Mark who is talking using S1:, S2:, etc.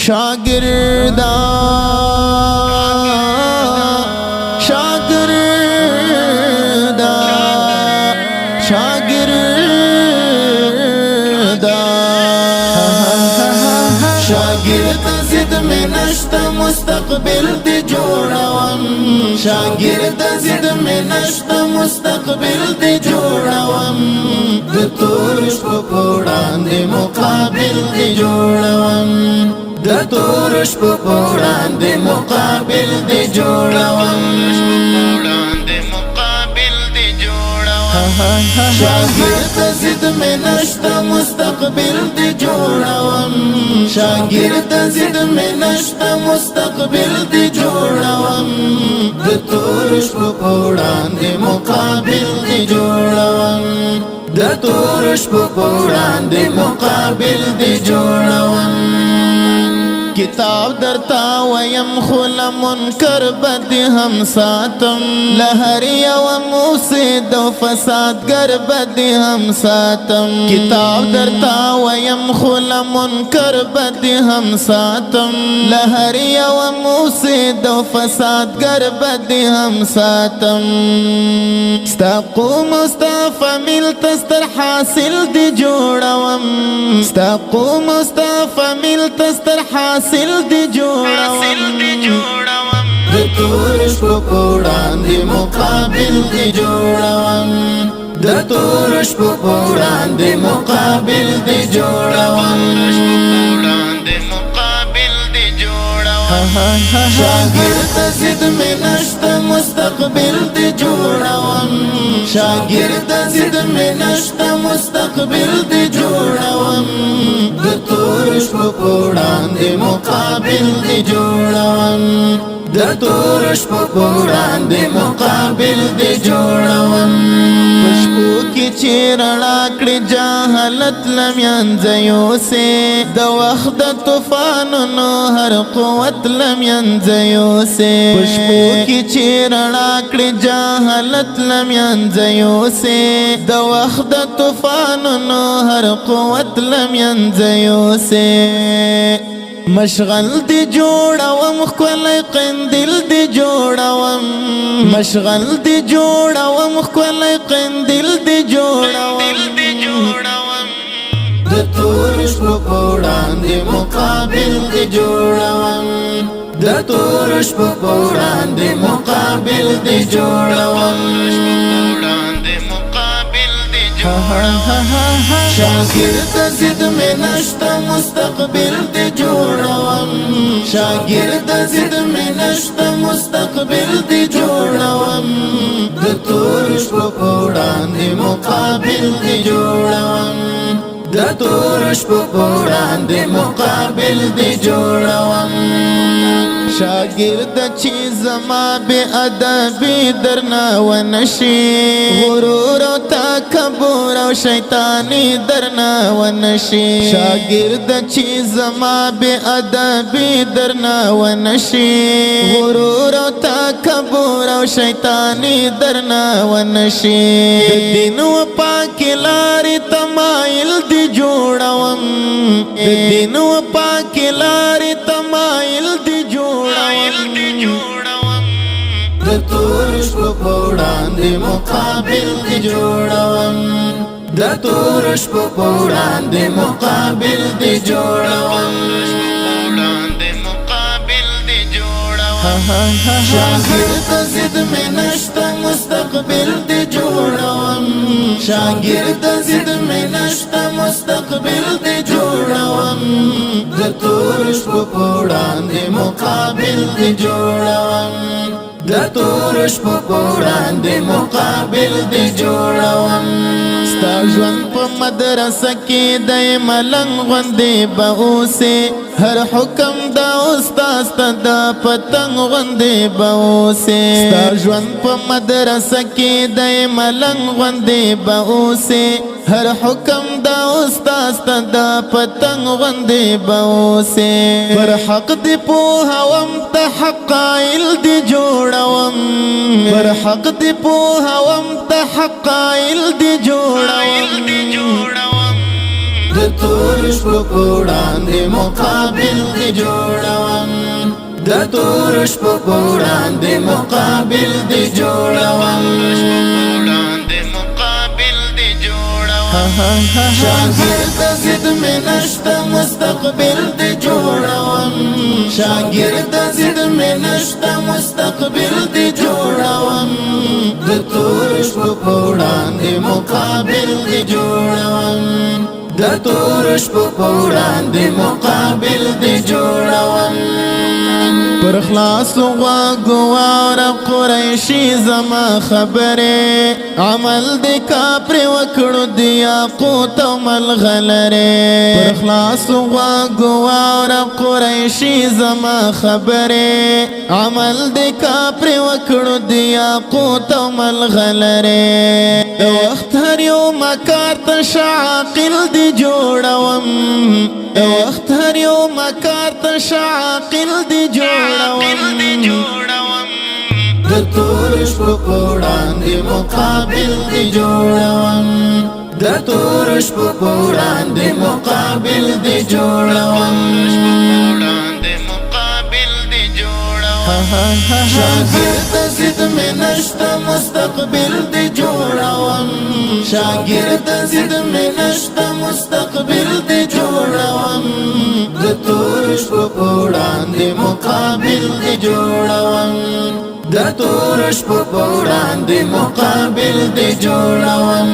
S1: شاگردا شاگردا شاگردا شاگرد زد میں نشتا مستقبل دی جوڑوام شاگرد زد میں نشتا مستقبل دی جوڑوام د تورش پکوڑان دی مقابل دی جوڑوام د تورش پکوڑان دی مقابل دی جوڑوام شاگرد زد میں نشتا مستقبل دی جوڑوام شاگرد زد میں نشتا مستقبل دی جوڑوام د تورش پکوڑان دی مقابل دی جوڑوام د تورش پکوڑان دی مقابل دی جوڑوام کتاب درتا ویم خل منکر بد ہم ساتم لہر یوم موسید و فساد گر بد ہم ساتم کتاب درتا ویم خل منکر بد ہم ساتم لہر یوم موسید و فساد گر بد ہم ساتم استقوم مصطفی ملتستر حاصل دی جوڑوم استقوم مصطفی ملتستر حاصل دی جوڑوام د تورش پکوڑان دی مقابل دی جوڑوام د تورش پکوڑان دی مقابل دی جوڑوام شاگرد زد میں نشتا مستقبل دی جوڑوام شاگرد زد میں نشتا مستقبل دی جوڑوام د تورش پکوڑان دی مقابل دی جوڑوام د تورش پکوڑان دی مقابل دی جوڑوام پشپو کی چیرنا کڑی جاہلت لمیان زیو سے د وقت طوفانونو ہر قوت لمیان زیو سے پشپو کی چیرنا کڑی جاہلت لمیان زیو سے د وقت طوفانونو ہر قوت لمیان زیو سے مشغل دی جوڑوام خکولی قندل دی جوڑوام مشغل دی جوڑوام خکولی قندل دی جوڑوام د تورش پکوڑان دی مقابل دی جوڑوام د تورش پکوڑان دی مقابل دی جوڑوام شاگرد زد میں نشتا مستقبل دی جوڑوام شاگرد زد میں نشتا مستقبل دی جوڑوام د تورش پکوڑان دی مقابل دی جوڑوام د تورش پکوڑان دی مقابل دی جوڑوام شاگرد چیز ما بے ادبی درنا و نشی غرور و تکبر و شیطانی درنا و نشی شاگرد چیز ما بے ادبی درنا و نشی غرور و تکبر و شیطانی درنا و نشی دین و پاک لاری تمائل دی جوڑوام دین و پاک لاری تمائل دی جوڑوام د تورش پکوڑان دی مقابل دی جوڑوام د تورش پکوڑان دی مقابل دی جوڑوام شاگرد زد میں نشتا مستقبل دی جوڑوام شاگرد زد میں نشتا مستقبل دی جوڑوام د تورش پکوڑان دی مقابل دی جوڑوام د تورش پکوڑان دی مقابل دی جوڑوام ستا ژوند په مدرسه کې د ملنګ غوندې به اوسې هر حکم د استاد ته د پتنګ غوندې به اوسې ستا ژوند په مدرسه کې د ملنګ غوندې به اوسې هر حکم د استاد ته د پتنګ غوندې به اوسې پر حق دی پوهوم ته حق قایل دی جوړوم پر حق دی پوهوم ته حق قایل دی جوړوم د تور شپو په وړاندې مقابل دې جوړوم د تور شپو په وړاندې مقابل دې جوړوم شاگرد زد میں نشتا مستقبل دے جوڑاوم شاگرد زد میں نشتا مستقبل دے جوڑاوم د تور شپو په وړاندې مقابل دے جوڑاوم د تور شپو په وړاندې مقابل دے جوړوم پر خلاص غواګو واوره قریشي زما خبره عمل د کاپر وکړو د یاقوت او ملغلره پر خلاص غواګو واوره قریشي زما خبره عمل د کاپر وکړو د یاقوت او ملغلره د وخت هر یو مکار ته شعاقل دی جوړوم د وخت هر یو مکار ته شعاقل دی جوړوم د تور شپو په وړاندې مقابل دی جوړوم د تور شپو په وړاندې مقابل دی جوړوم شاگرد زد میں نشتا مستقبل دی جوڑاوم شاگرد زد میں نشتا مستقبل دی جوڑاوم د تور شپو په وړاندې مقابل دی جوړاوم د تور شپو په وړاندې مقابل دی جوړاوم